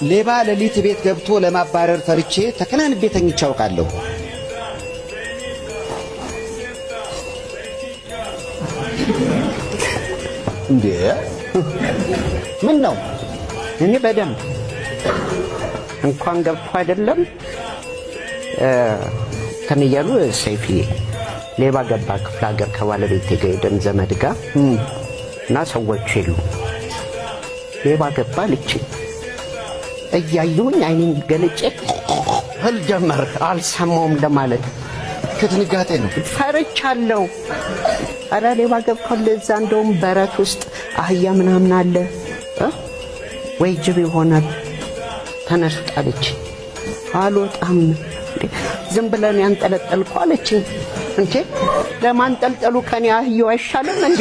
ሌባ ለሊት ቤት ገብቶ ለማባረር ፈርቼ ተከናንቤ ተኝቼ አውቃለሁ። እንዴ ምን ነው? እኔ በደንብ እንኳን ገብቶ አይደለም ከነያሉ ሰይፊ ሌባ ገባ ክፍለ ሀገር ከባለቤቴ ጋር ሄደን ዘመድ ጋር እና ሰዎች የሉ ሌባ ገባ ልጅ እያዩኝ አይኔን ገልጬ ህል ጀመር አልሰማውም ለማለት ከድንጋጤ ነው ፈርቻለሁ። አረ ሌባ ገብቷል እዛ እንደውም በረት ውስጥ አህያ ምናምን አለ ወይ ጅብ ይሆናል ተነስጣለች አልወጣም ዝም ብለን ያንጠለጠልኩ አለችኝ እንዴ ለማንጠልጠሉ ከኔ አህያው አይሻልም እንዴ